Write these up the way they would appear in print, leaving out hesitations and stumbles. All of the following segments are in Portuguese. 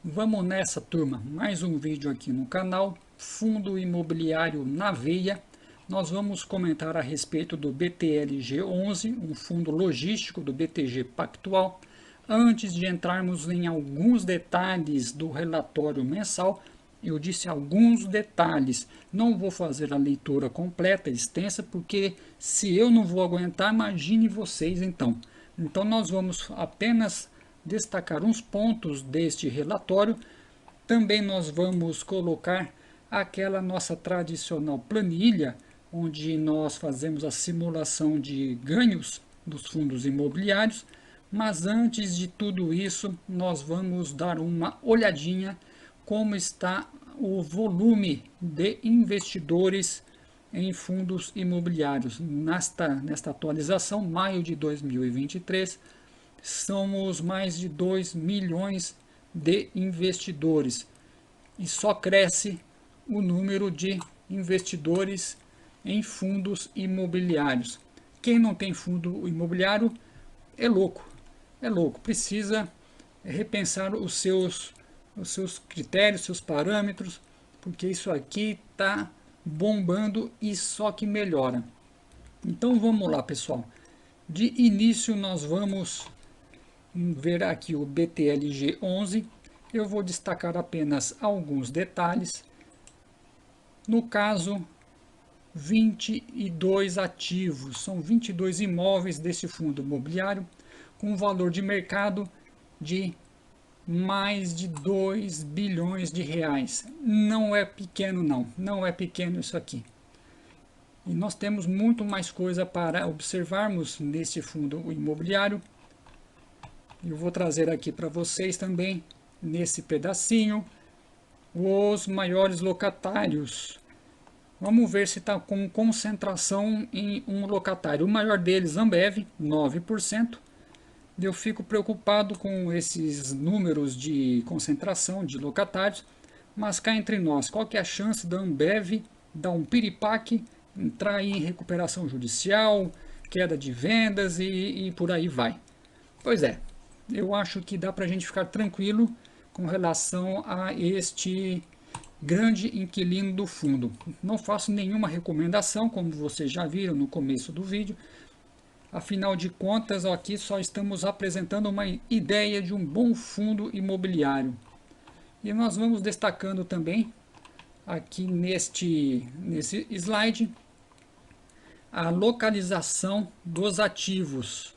Vamos nessa, turma. Mais um vídeo aqui no canal, Fundo Imobiliário na Veia. Nós vamos comentar a respeito do BTLG11, um fundo logístico do BTG Pactual. Antes de entrarmos em alguns detalhes do relatório mensal, eu disse alguns detalhes. Não vou fazer a leitura completa, extensa, porque se eu não vou aguentar, imagine vocês então. Então nós vamos apenas destacar uns pontos deste relatório. Também nós vamos colocar aquela nossa tradicional planilha, onde nós fazemos a simulação de ganhos dos fundos imobiliários. Mas antes de tudo isso, nós vamos dar uma olhadinha como está o volume de investidores em fundos imobiliários. Nesta atualização, maio de 2023, somos mais de 2 milhões de investidores e só cresce o número de investidores em fundos imobiliários. Quem não tem fundo imobiliário é louco, precisa repensar os seus critérios, seus parâmetros, porque isso aqui está bombando e só que melhora. Então vamos lá, pessoal. De início nós vamos ver aqui o BTLG11. Eu vou destacar apenas alguns detalhes. No caso, 22 ativos, são 22 imóveis desse fundo imobiliário, com um valor de mercado de mais de 2 bilhões de reais. Não é pequeno não, não é pequeno isso aqui. E nós temos muito mais coisa para observarmos nesse fundo imobiliário. Eu vou trazer aqui para vocês também, nesse pedacinho, os maiores locatários. Vamos ver se está com concentração em um locatário. O maior deles, Ambev, 9%. Eu fico preocupado com esses números de concentração de locatários. Mas cá entre nós, qual que é a chance da Ambev dar um piripaque, entrar em recuperação judicial, queda de vendas e por aí vai? Pois é, eu acho que dá para a gente ficar tranquilo com relação a este grande inquilino do fundo. Não faço nenhuma recomendação, como vocês já viram no começo do vídeo. Afinal de contas, aqui só estamos apresentando uma ideia de um bom fundo imobiliário. E nós vamos destacando também, aqui nesse slide, a localização dos ativos.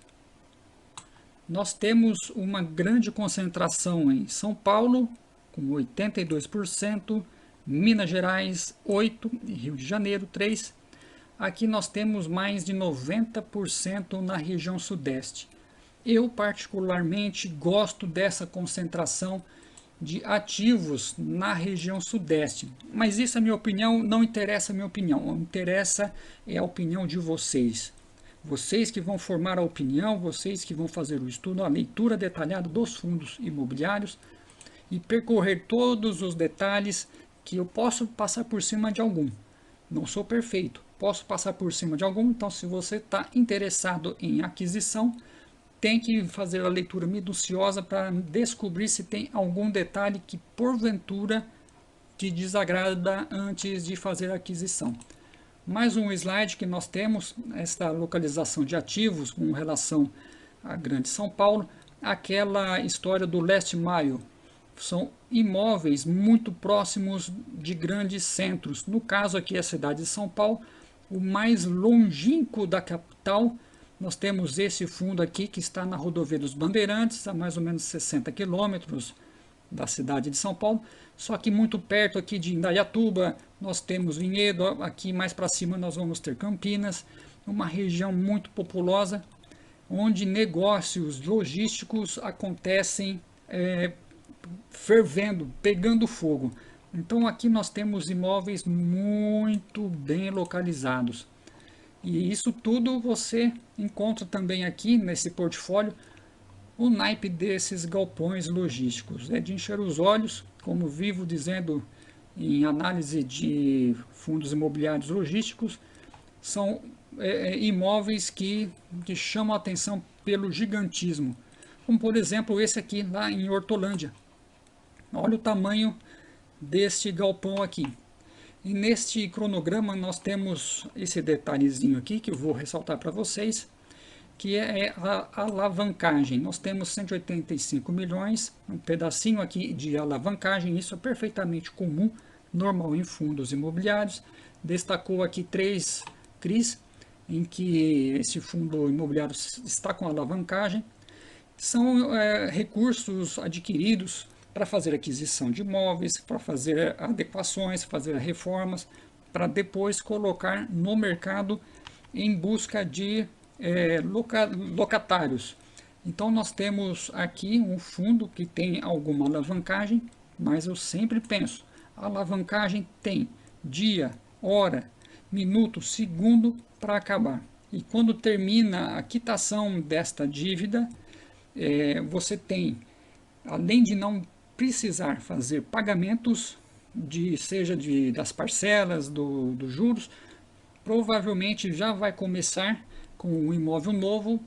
Nós temos uma grande concentração em São Paulo, com 82%, Minas Gerais, 8%, e Rio de Janeiro, 3%. Aqui nós temos mais de 90% na região sudeste. Eu particularmente gosto dessa concentração de ativos na região sudeste. Mas isso é minha opinião, não interessa a minha opinião. O que interessa é a opinião de vocês. Vocês que vão formar a opinião, vocês que vão fazer o estudo, a leitura detalhada dos fundos imobiliários e percorrer todos os detalhes que eu posso passar por cima de algum. Não sou perfeito, posso passar por cima de algum, então se você está interessado em aquisição, tem que fazer a leitura minuciosa para descobrir se tem algum detalhe que porventura te desagrada antes de fazer a aquisição. Mais um slide que nós temos, esta localização de ativos com relação à Grande São Paulo, aquela história do Last Mile. São imóveis muito próximos de grandes centros. No caso aqui a cidade de São Paulo, o mais longínquo da capital. Nós temos esse fundo aqui que está na rodovia dos Bandeirantes, a mais ou menos 60 quilômetros da cidade de São Paulo, só que muito perto aqui de Indaiatuba nós temos Vinhedo, aqui mais para cima nós vamos ter Campinas, uma região muito populosa, onde negócios logísticos acontecem fervendo, pegando fogo. Então aqui nós temos imóveis muito bem localizados. E isso tudo você encontra também aqui nesse portfólio. O naipe desses galpões logísticos é de encher os olhos, como vivo dizendo em análise de fundos imobiliários logísticos, são imóveis que chamam a atenção pelo gigantismo, como por exemplo esse aqui lá em Hortolândia. Olha o tamanho deste galpão aqui. E neste cronograma nós temos esse detalhezinho aqui que eu vou ressaltar para vocês, que é a alavancagem. Nós temos 185 milhões, um pedacinho aqui de alavancagem, isso é perfeitamente comum, normal em fundos imobiliários. Destacou aqui 3 CRIs, em que esse fundo imobiliário está com alavancagem. São recursos adquiridos para fazer aquisição de imóveis, para fazer adequações, fazer reformas, para depois colocar no mercado em busca de locatários. Então nós temos aqui um fundo que tem alguma alavancagem, mas eu sempre penso, a alavancagem tem dia, hora, minuto, segundo para acabar. E quando termina a quitação desta dívida, você tem, além de não precisar fazer pagamentos, seja das parcelas, dos juros, provavelmente já vai começar com um imóvel novo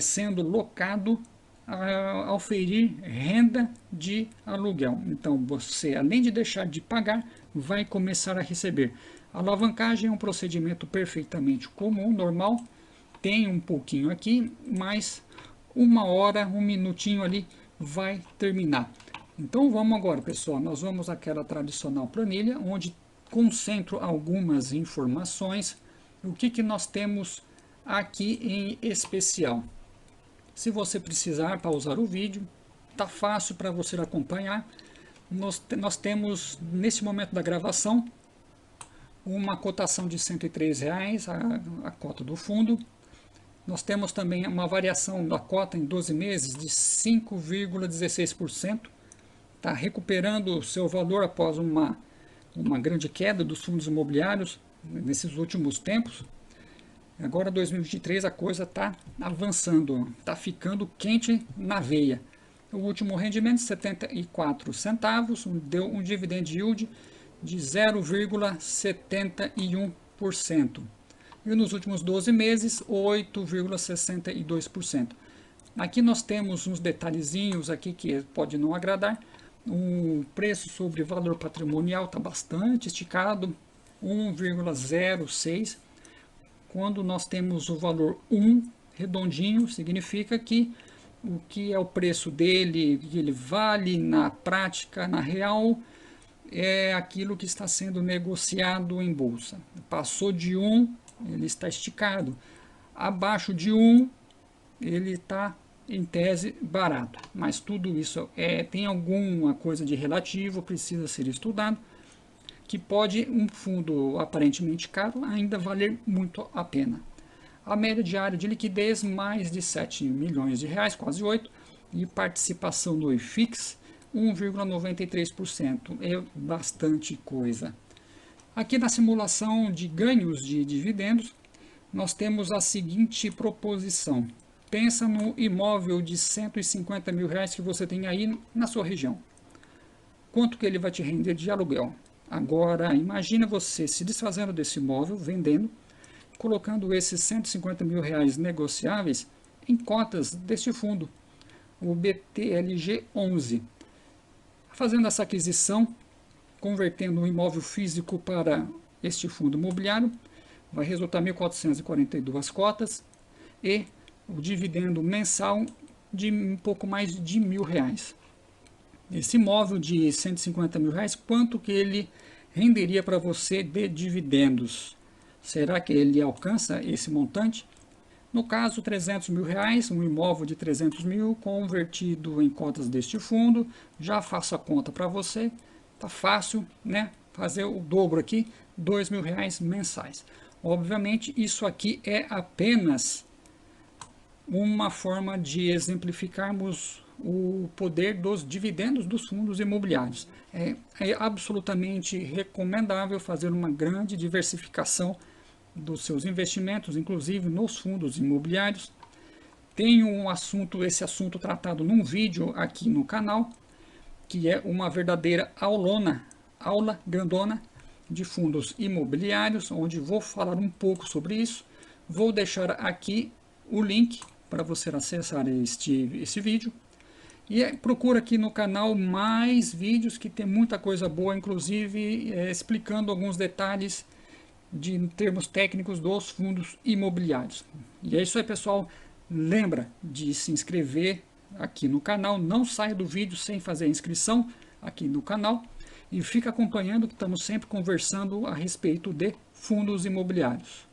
sendo locado a oferir renda de aluguel. Então você, além de deixar de pagar, vai começar a receber. A alavancagem é um procedimento perfeitamente comum, normal, tem um pouquinho aqui, mas uma hora, um minutinho ali vai terminar. Então vamos agora, pessoal, nós vamos àquela tradicional planilha, onde concentro algumas informações. O que nós temos aqui em especial? Se você precisar pausar o vídeo, tá fácil para você acompanhar. Nós temos, nesse momento da gravação, uma cotação de R$ 103, a cota do fundo. Nós temos também uma variação da cota em 12 meses de 5,16%. Está recuperando o seu valor após uma grande queda dos fundos imobiliários nesses últimos tempos. Agora 2023 a coisa está avançando, está ficando quente na veia. O último rendimento 74 centavos, deu um dividend yield de 0,71%. E nos últimos 12 meses 8,62%. Aqui nós temos uns detalhezinhos aqui que pode não agradar. O preço sobre valor patrimonial está bastante esticado, 1,06. Quando nós temos o valor 1 redondinho, significa que o que é o preço dele, que ele vale na prática, na real, é aquilo que está sendo negociado em bolsa. Passou de 1, ele está esticado. Abaixo de 1, ele está em tese barato, mas tudo isso tem alguma coisa de relativo, precisa ser estudado, que pode um fundo aparentemente caro ainda valer muito a pena. A média diária de liquidez mais de 7 milhões de reais, quase 8, e participação no IFIX 1,93%, é bastante coisa. Aqui na simulação de ganhos de dividendos, nós temos a seguinte proposição. Pensa no imóvel de 150 mil reais que você tem aí na sua região. Quanto que ele vai te render de aluguel? Agora, imagina você se desfazendo desse imóvel, vendendo, colocando esses 150 mil reais negociáveis em cotas deste fundo, o BTLG 11. Fazendo essa aquisição, convertendo um imóvel físico para este fundo imobiliário, vai resultar 1.442 cotas e o dividendo mensal de um pouco mais de R$1.000. Esse imóvel de 150 mil reais, quanto que ele renderia para você de dividendos? Será que ele alcança esse montante? No caso, 300 mil reais, um imóvel de 300 mil convertido em cotas deste fundo, já faço a conta para você, tá fácil, né? Fazer o dobro aqui, R$2.000 mensais. Obviamente, isso aqui é apenas uma forma de exemplificarmos o poder dos dividendos dos fundos imobiliários. É absolutamente recomendável fazer uma grande diversificação dos seus investimentos, inclusive nos fundos imobiliários. Tenho esse assunto tratado num vídeo aqui no canal, que é uma verdadeira aula grandona de fundos imobiliários, onde vou falar um pouco sobre isso. Vou deixar aqui o link para você acessar esse vídeo. E procura aqui no canal mais vídeos que tem muita coisa boa, inclusive explicando alguns detalhes de termos técnicos dos fundos imobiliários. E é isso aí, pessoal. Lembra de se inscrever aqui no canal. Não saia do vídeo sem fazer a inscrição aqui no canal. E fica acompanhando que estamos sempre conversando a respeito de fundos imobiliários.